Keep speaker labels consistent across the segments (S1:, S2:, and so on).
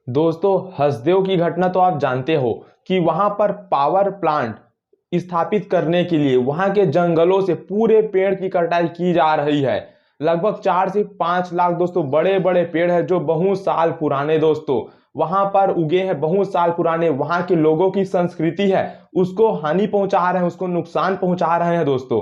S1: दोस्तों, हसदेव की घटना तो आप जानते हो कि वहां पर पावर प्लांट स्थापित करने के लिए वहां के जंगलों से पूरे पेड़ की कटाई की जा रही है। लगभग 4 से 5 लाख दोस्तों बड़े बड़े पेड़ हैं जो बहुत साल पुराने दोस्तों वहां पर उगे हैं, बहुत साल पुराने। वहां के लोगों की संस्कृति है उसको हानि पहुंचा रहे हैं, उसको नुकसान पहुंचा रहे हैं दोस्तों।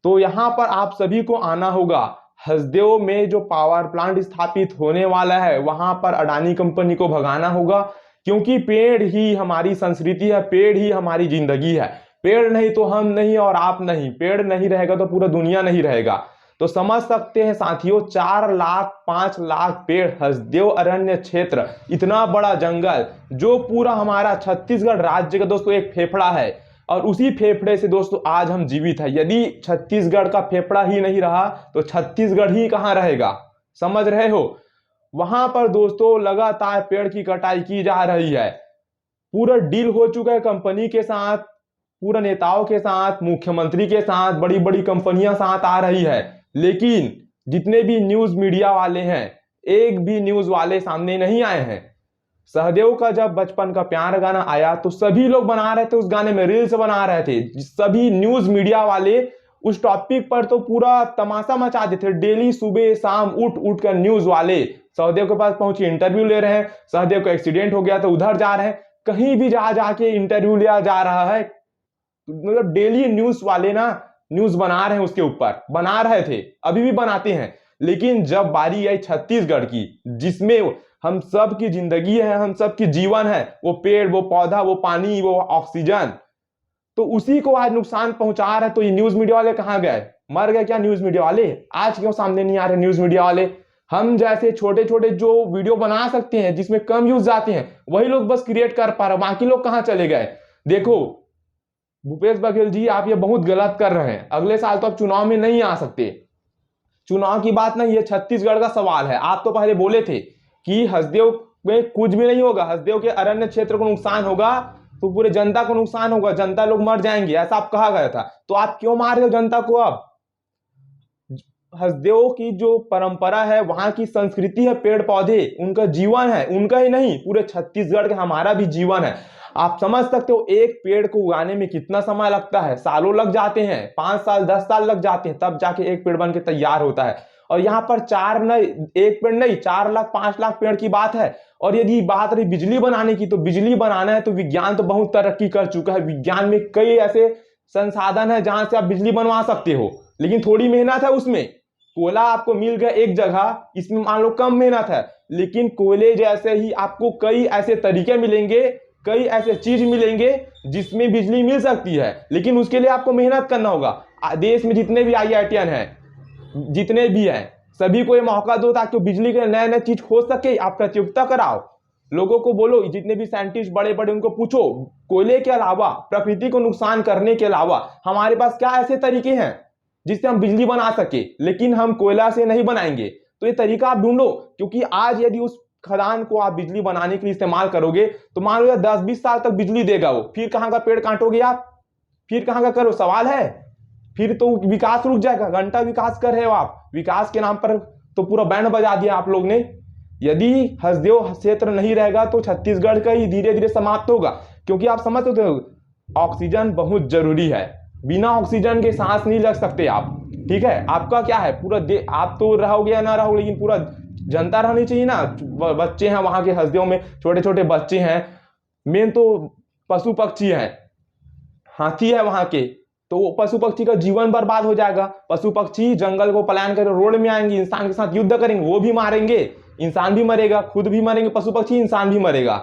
S1: तो यहाँ पर आप सभी को आना होगा। हसदेव में जो पावर प्लांट स्थापित होने वाला है वहां पर अडानी कंपनी को भगाना होगा, क्योंकि पेड़ ही हमारी संस्कृति है, पेड़ ही हमारी जिंदगी है। पेड़ नहीं तो हम नहीं और आप नहीं, पेड़ नहीं रहेगा तो पूरा दुनिया नहीं रहेगा। तो समझ सकते हैं साथियों, 4 लाख 5 लाख पेड़, हसदेव अरण्य क्षेत्र, इतना बड़ा जंगल जो पूरा हमारा छत्तीसगढ़ राज्य का दोस्तों एक फेफड़ा है। और उसी फेफड़े से दोस्तों आज हम जीवित है। यदि छत्तीसगढ़ का फेफड़ा ही नहीं रहा तो छत्तीसगढ़ ही कहां रहेगा, समझ रहे हो। वहां पर दोस्तों लगातार पेड़ की कटाई की जा रही है। पूरा डील हो चुका है कंपनी के साथ, पूरा नेताओं के साथ, मुख्यमंत्री के साथ, बड़ी बड़ी कंपनियां साथ आ रही है। लेकिन जितने भी न्यूज मीडिया वाले हैं, एक भी न्यूज वाले सामने नहीं आए हैं। सहदेव का जब बचपन का प्यार गाना आया तो सभी लोग बना रहे थे, उस गाने में रील्स बना रहे थे। सभी न्यूज मीडिया वाले उस टॉपिक पर तो पूरा तमाशा मचा देते थे। डेली सुबह शाम उठ उठ कर न्यूज वाले सहदेव के पास पहुंचे, इंटरव्यू ले रहे हैं। सहदेव का एक्सीडेंट हो गया तो उधर जा रहे हैं, कहीं भी जा जाके इंटरव्यू लिया जा रहा है। मतलब डेली न्यूज वाले ना न्यूज बना रहे हैं, उसके ऊपर बना रहे थे, अभी भी बनाते हैं। लेकिन जब बारी आई छत्तीसगढ़ की, जिसमें हम सब की जिंदगी है, हम सब की जीवन है, वो पेड़, वो पौधा, वो पानी, वो ऑक्सीजन, तो उसी को आज नुकसान पहुंचा रहा है। तो ये न्यूज मीडिया वाले कहां गए, मर गए क्या न्यूज मीडिया वाले? आज क्यों सामने नहीं आ रहे न्यूज मीडिया वाले? हम जैसे छोटे छोटे जो वीडियो बना सकते हैं जिसमें कम यूज जाते हैं वही लोग बस क्रिएट कर पा रहे, बाकी लोग कहां चले गए? देखो भूपेश बघेल जी, आप ये बहुत गलत कर रहे हैं। अगले साल तो आप चुनाव में नहीं आ सकते। चुनाव की बात नहीं, ये छत्तीसगढ़ का सवाल है। आप तो पहले बोले थे कि हसदेव में कुछ भी नहीं होगा, हसदेव के अरण्य क्षेत्र को नुकसान होगा तो पूरे जनता को नुकसान होगा, जनता लोग मर जाएंगे, ऐसा आप कहा गया था। तो आप क्यों मार रहे हो जनता को? अब हसदेव की जो परंपरा है, वहां की संस्कृति है, पेड़ पौधे उनका जीवन है, उनका ही नहीं पूरे छत्तीसगढ़ का हमारा भी जीवन है। आप समझ सकते हो एक पेड़ को उगाने में कितना समय लगता है, सालों लग जाते हैं, 5 साल 10 साल लग जाते हैं, तब जाके एक पेड़ बन के तैयार होता है। और यहाँ पर चार नहीं, एक पेड़ नहीं, 4 लाख 5 लाख पेड़ की बात है। और यदि बात रही बिजली बनाने की, तो बिजली बनाना है तो विज्ञान तो बहुत तरक्की कर चुका है। विज्ञान में कई ऐसे संसाधन है जहां से आप बिजली बनवा सकते हो, लेकिन थोड़ी मेहनत है उसमें। कोयला आपको मिल गया एक जगह, इसमें मान लो कम मेहनत है, लेकिन कोयले जैसे ही आपको कई ऐसे तरीके मिलेंगे, कई ऐसे चीज मिलेंगे जिसमें बिजली मिल सकती है, लेकिन उसके लिए आपको मेहनत करना होगा। देश में जितने भी IITian हैं, जितने भी हैं, सभी को ये मौका दो ताकि बिजली के नए नए चीज खोज सके। आप प्रतियोगिता कराओ, लोगों को बोलो, जितने भी साइंटिस्ट बड़े बड़े उनको पूछो, कोयले के अलावा, प्रकृति को नुकसान करने के अलावा हमारे पास क्या ऐसे तरीके हैं जिससे हम बिजली बना सके, लेकिन हम कोयला से नहीं बनाएंगे। तो ये तरीका आप ढूंढो, क्योंकि आज यदि उस खदान को आप बिजली बनाने के लिए इस्तेमाल करोगे तो मान लो 10-20 साल तक बिजली देगा वो, फिर कहां का पेड़ काटोगे आप? फिर कहां का करो, सवाल है। फिर तो विकास रुक जाएगा। घंटा विकास कर रहे हो आप, विकास के नाम पर तो पूरा बैंड बजा दिया आप लोग ने। यदि हसदेव क्षेत्र नहीं रहेगा तो छत्तीसगढ़ का ही धीरे धीरे समाप्त होगा, क्योंकि आप समझते हो ऑक्सीजन बहुत जरूरी है, बिना ऑक्सीजन के सांस नहीं लग सकते आप। ठीक है, आपका क्या है, पूरा आप तो रहोगे या ना रहोगे, लेकिन पूरा जनता रहनी चाहिए ना। बच्चे हैं वहां के हसदेव में, छोटे छोटे बच्चे हैं, मेन तो पशु पक्षी हैं, हाथी है वहां के, तो पशु पक्षी का जीवन बर्बाद हो जाएगा। पशु पक्षी जंगल को पलायन कर रोड में आएंगे, इंसान के साथ युद्ध करेंगे, वो भी मारेंगे, इंसान भी मरेगा, खुद भी मरेंगे पशु पक्षी, इंसान भी मरेगा।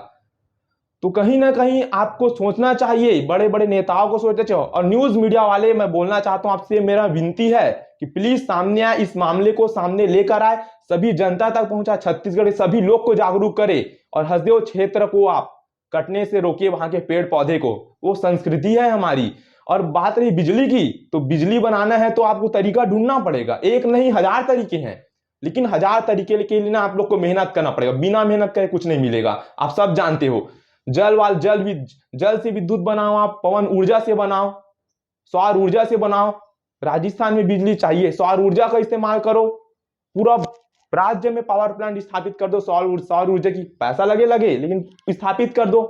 S1: तो कहीं ना कहीं आपको सोचना चाहिए, बड़े बड़े नेताओं को सोचना चाहिए। और न्यूज मीडिया वाले, मैं बोलना चाहता हूं आपसे, मेरा विनती है कि प्लीज सामने आए, इस मामले को सामने लेकर आए, सभी जनता तक पहुंचा, छत्तीसगढ़ के सभी लोग को जागरूक करे और हसदेव क्षेत्र को आप कटने से रोकिए, वहां के पेड़ पौधे को, वो संस्कृति है हमारी। और बात रही बिजली की, तो बिजली बनाना है तो आपको तरीका ढूंढना पड़ेगा, एक नहीं 1000 तरीके हैं, लेकिन 1000 तरीके के लिए ना आप लोग को मेहनत करना पड़ेगा, बिना मेहनत करे कुछ नहीं मिलेगा, आप सब जानते हो। जल से विद्युत बनाओ, आप पवन ऊर्जा से बनाओ, सौर ऊर्जा से बनाओ। राजस्थान में बिजली चाहिए, सौर ऊर्जा का इस्तेमाल करो, पूरा राज्य में पावर प्लांट स्थापित कर दो, सौर ऊर्जा की, पैसा लगे लेकिन स्थापित कर दो।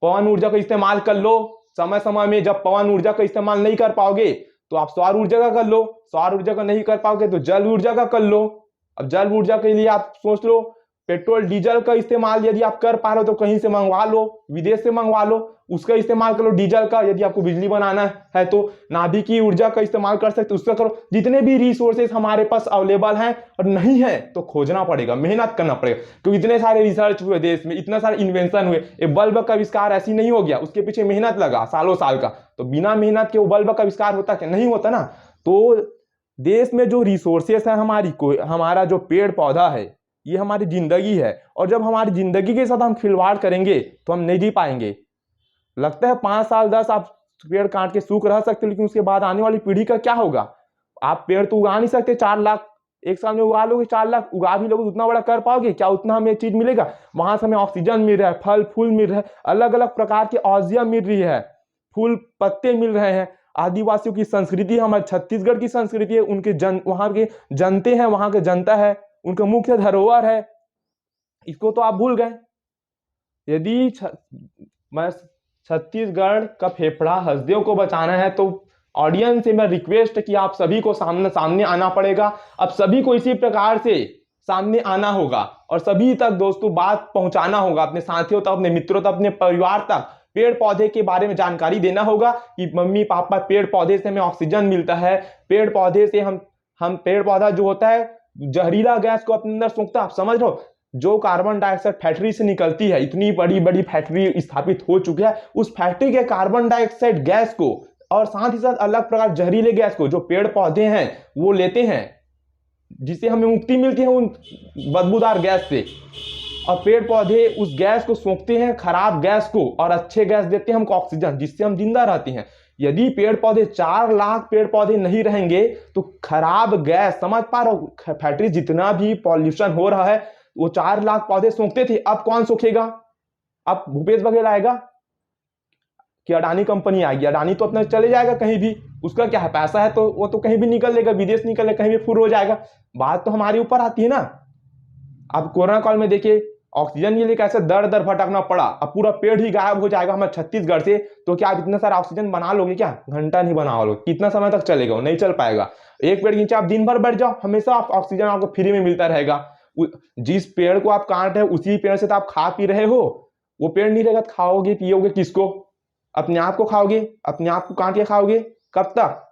S1: पवन ऊर्जा का इस्तेमाल कर लो, समय समय में जब पवन ऊर्जा का इस्तेमाल नहीं कर पाओगे तो आप सौर ऊर्जा का कर लो, सौर ऊर्जा का नहीं कर पाओगे तो जल ऊर्जा का कर लो। अब जल ऊर्जा के लिए आप सोच लो, पेट्रोल डीजल का इस्तेमाल यदि आप कर पा रहे हो तो कहीं से मंगवा लो, विदेश से मंगवा लो, उसका इस्तेमाल करो डीजल का। यदि आपको बिजली बनाना है तो नाभिकीय ऊर्जा का इस्तेमाल कर सकते हो, उसका करो। जितने भी रिसोर्सेज हमारे पास अवेलेबल हैं, और नहीं है तो खोजना पड़ेगा, मेहनत करना पड़ेगा, क्योंकि इतने सारे रिसर्च हुए देश में, इतना सारे इन्वेंशन हुए। एक बल्ब का आविष्कार ऐसी नहीं हो गया, उसके पीछे मेहनत लगा सालों साल का। तो बिना मेहनत के वो बल्ब का आविष्कार होता क्या? नहीं होता ना। तो देश में जो रिसोर्सेस है हमारा जो पेड़ पौधा है, ये हमारी जिंदगी है। और जब हमारी जिंदगी के साथ हम खिलवाड़ करेंगे तो हम नहीं जी पाएंगे। लगता है 5 साल 10 आप पेड़ काट के सूख रह सकते हो, लेकिन उसके बाद आने वाली पीढ़ी का क्या होगा? आप पेड़ तो उगा नहीं सकते 4 लाख, एक साल में उगा लोगे 4 लाख, उगा भी लोगे तो उतना बड़ा कर पाओगे क्या? उतना हमें चीज मिलेगा? वहां से हमें ऑक्सीजन मिल रहा है, फल फूल मिल रहा है, अलग अलग प्रकार की औषधियां मिल रही है, फूल पत्ते मिल रहे हैं। आदिवासियों की संस्कृति, हमारे छत्तीसगढ़ की संस्कृति है, उनके वहां के जनते हैं, वहां के जनता है, उनका मुख्य धरोहर है, इसको तो आप भूल गए। यदि मैं छत्तीसगढ़ का फेफड़ा हसदेव को बचाना है तो ऑडियंस से मैं रिक्वेस्ट कि आप सभी को सामने आना पड़ेगा। अब सभी को इसी प्रकार से सामने आना होगा और सभी तक दोस्तों बात पहुंचाना होगा, अपने साथियों तक, अपने मित्रों तक, अपने परिवार तक पेड़ पौधे के बारे में जानकारी देना होगा कि मम्मी पापा, पेड़ पौधे से हमें ऑक्सीजन मिलता है, पेड़ पौधे से हम पेड़ पौधा जो होता है जहरीला गैस को अपने अंदर सूंघता है। आप समझ रहे हो, जो कार्बन डाइऑक्साइड फैक्ट्री से निकलती है, इतनी बड़ी बड़ी फैक्ट्री स्थापित हो चुकी है, उस फैक्ट्री के कार्बन डाइऑक्साइड गैस को और साथ ही साथ अलग प्रकार जहरीले गैस को जो पेड़ पौधे हैं वो लेते हैं, जिससे हमें मुक्ति मिलती है उन बदबूदार गैस से। और पेड़ पौधे उस गैस को सोखते हैं, खराब गैस को, और अच्छे गैस देते हैं हमको ऑक्सीजन, जिससे हम जिंदा रहते हैं। यदि पेड़ पौधे 4 लाख पेड़ पौधे नहीं रहेंगे तो खराब गैस, समझ पा रहे हो, फैक्ट्री जितना भी पॉल्यूशन हो रहा है वो 4 लाख पौधे सोखते थे, अब कौन सोखेगा? अब भूपेश बघेल आएगा कि अडानी कंपनी आएगी? अडानी तो अपना चले जाएगा कहीं भी, उसका क्या है, पैसा है तो वो तो कहीं भी निकल लेगा, विदेश निकल लेगा, कहीं भी फुर हो जाएगा। बात तो हमारे ऊपर आती है ना। अब कोरोना काल में देखिए ऑक्सीजन के लिए कैसे दर दर भटकना पड़ा, अब पूरा पेड़ ही गायब हो जाएगा हमारे छत्तीसगढ़ से, तो क्या आप इतना सारा ऑक्सीजन बना लोगे क्या? घंटा नहीं बना लोगे, कितना समय तक चलेगा? नहीं चल पाएगा। एक पेड़ के नीचे आप दिन भर बैठ जाओ, हमेशा ऑक्सीजन आपको फ्री में मिलता रहेगा। जिस पेड़ को आप काट रहे हो उसी पेड़ से तो आप खा पी रहे हो, वो पेड़ नहीं रहेगा तो खाओगे पियोगे किसको? अपने आप को खाओगे, अपने आप को काट के खाओगे, कब तक?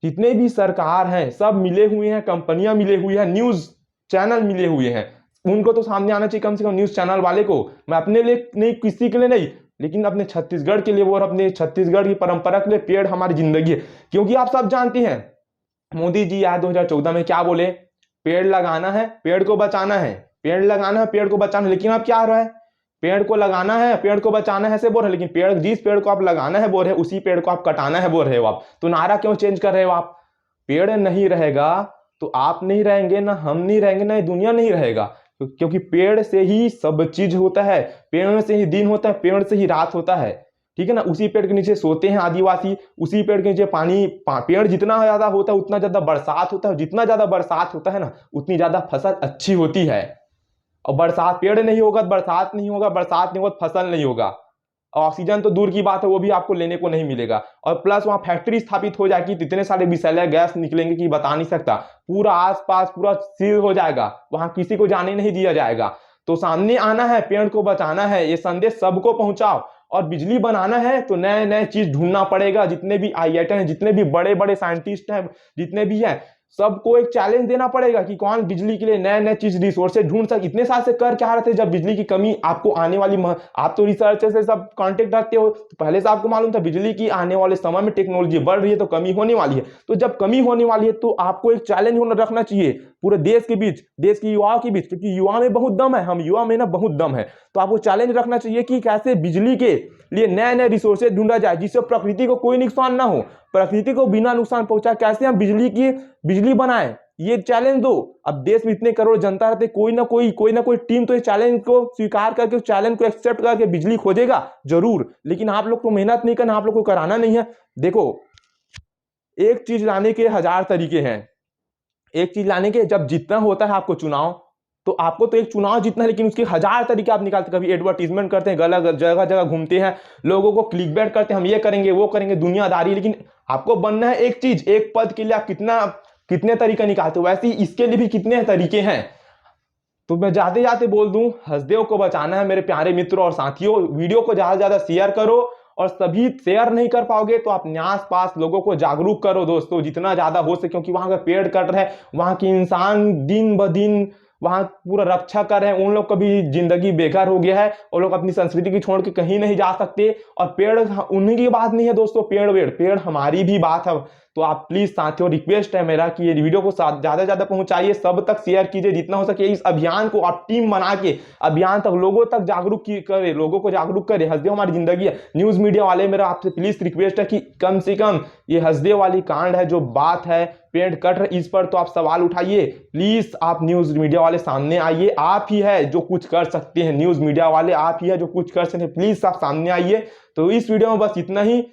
S1: जितने भी सरकार हैं सब मिले हुए हैं, कंपनियां मिले हुई हैं, न्यूज चैनल मिले हुए हैं, उनको तो सामने आना चाहिए कम से कम, न्यूज चैनल वाले को। मैं अपने लिए नहीं, किसी के लिए नहीं, लेकिन अपने छत्तीसगढ़ के लिए और अपने छत्तीसगढ़ की परंपरा के लिए पेड़ हमारी जिंदगी है। क्योंकि आप सब जानते हैं मोदी जी आए 2014 में क्या बोले? पेड़ लगाना है, पेड़ को बचाना है, पेड़ लगाना है, पेड़ को बचाना है। लेकिन अब क्या हो रहा है? पेड़ को लगाना है, पेड़ को बचाना है से बोल रहे, लेकिन पेड़, जिस पेड़ को आप लगाना है बोल रहे, उसी पेड़ को आप कटाना है बोल रहे हो आप। तो नारा क्यों चेंज कर रहे हो आप? पेड़ नहीं रहेगा तो आप नहीं रहेंगे, ना हम नहीं रहेंगे, ना दुनिया नहीं रहेगा, क्योंकि पेड़ से ही सब चीज होता है, पेड़ से ही दिन होता है, पेड़ से ही रात होता है, ठीक है ना। उसी पेड़ के नीचे सोते हैं आदिवासी, उसी पेड़ के नीचे पानी, पेड़ जितना ज्यादा होता है उतना ज्यादा बरसात होता है, जितना ज्यादा बरसात होता है ना उतनी ज्यादा फसल अच्छी होती है। और बरसात, पेड़ नहीं होगा तो बरसात नहीं होगा, बरसात नहीं होगा तो फसल नहीं होगा, ऑक्सीजन तो दूर की बात है वो भी आपको लेने को नहीं मिलेगा। और प्लस वहां फैक्ट्री स्थापित हो जाएगी, इतने सारे विषैले गैस निकलेंगे कि बता नहीं सकता, पूरा आसपास पूरा सील हो जाएगा, वहां किसी को जाने नहीं दिया जाएगा। तो सामने आना है, पेड़ को बचाना है, ये संदेश सबको पहुंचाओ। और बिजली बनाना है तो नए नए चीज ढूंढना पड़ेगा। जितने भी आईआईटी हैं, जितने भी बड़े बड़े साइंटिस्ट हैं, जितने भी हैं, सबको एक चैलेंज देना पड़ेगा कि कौन बिजली के लिए नए नए चीज रिसोर्सेज ढूंढ सके। इतने साल से कर क्या रहे थे, जब बिजली की कमी आपको आने वाली, आप तो रिसर्च से सब कांटेक्ट रखते हो, तो पहले से आपको मालूम था बिजली की आने वाले समय में टेक्नोलॉजी बढ़ रही है तो कमी होने वाली है। तो जब कमी होने वाली है तो आपको एक चैलेंज रखना चाहिए पूरे देश के बीच, देश के युवाओं के बीच, क्योंकि युवा में बहुत दम है, हम युवा में ना बहुत दम है। तो आपको चैलेंज रखना चाहिए कि कैसे बिजली के लिए नए नए रिसोर्सेज ढूंढा जाए जिससे प्रकृति को कोई नुकसान ना हो, प्रकृति को बिना नुकसान पहुंचाए कैसे हम बिजली बनाएं, ये चैलेंज दो। अब देश में इतने करोड़ जनता रहते, कोई ना कोई टीम तो इस चैलेंज को स्वीकार करके, चैलेंज को एक्सेप्ट करके बिजली खोजेगा जरूर। लेकिन आप लोग को मेहनत नहीं करना, आप लोग को कराना नहीं है। देखो, एक चीज लाने के 1000 तरीके हैं, एक चीज लाने के जब जितना होता है आपको चुनाव, तो आपको तो एक चुनाव जीतना है, लेकिन उसके हजार तरीके आप निकालते, कभी एडवर्टीजमेंट करते हैं, गलत जगह जगह घूमते हैं, लोगों को क्लिकबेट करते हैं, हम ये करेंगे वो करेंगे, दुनियादारी। लेकिन आपको बनना है एक चीज, एक पद के लिए आप कितने तरीके निकालते हो, वैसे ही इसके लिए भी कितने तरीके हैं। तो मैं जाते जाते बोल दूं, हसदेव को बचाना है मेरे प्यारे मित्रों और साथियों। वीडियो को ज्यादा से ज्यादा शेयर करो, और सभी शेयर नहीं कर पाओगे तो अपने आस पास लोगों को जागरूक करो दोस्तों, जितना ज्यादा हो सके, क्योंकि वहां का पेड़ कट रहे हैं, वहां के इंसान दिन ब दिन वहां पूरा रक्षा कर रहे हैं, उन लोग का भी जिंदगी बेकार हो गया है, और लोग अपनी संस्कृति की छोड़ के कहीं नहीं जा सकते। और पेड़ उन्हीं की बात नहीं है दोस्तों, पेड़ हमारी भी बात है। तो आप प्लीज साथियों, रिक्वेस्ट है मेरा कि ये वीडियो को ज्यादा से ज्यादा पहुंचाइए, सब तक शेयर कीजिए जितना हो सके। इस अभियान को आप टीम बना के अभियान तक लोगों तक जागरूक करे, लोगों को जागरूक करे। हसदेव हमारी जिंदगी है। न्यूज मीडिया वाले, मेरा आपसे प्लीज रिक्वेस्ट है कि कम से कम ये हसदेव वाली कांड है, जो बात है पेड़ कट रहे, इस पर तो आप सवाल उठाइए प्लीज। आप न्यूज मीडिया वाले सामने आइए, आप ही है जो कुछ कर सकते हैं, न्यूज मीडिया वाले आप ही है जो कुछ कर सकते हैं, प्लीज आप सामने आइए। तो इस वीडियो में बस इतना ही।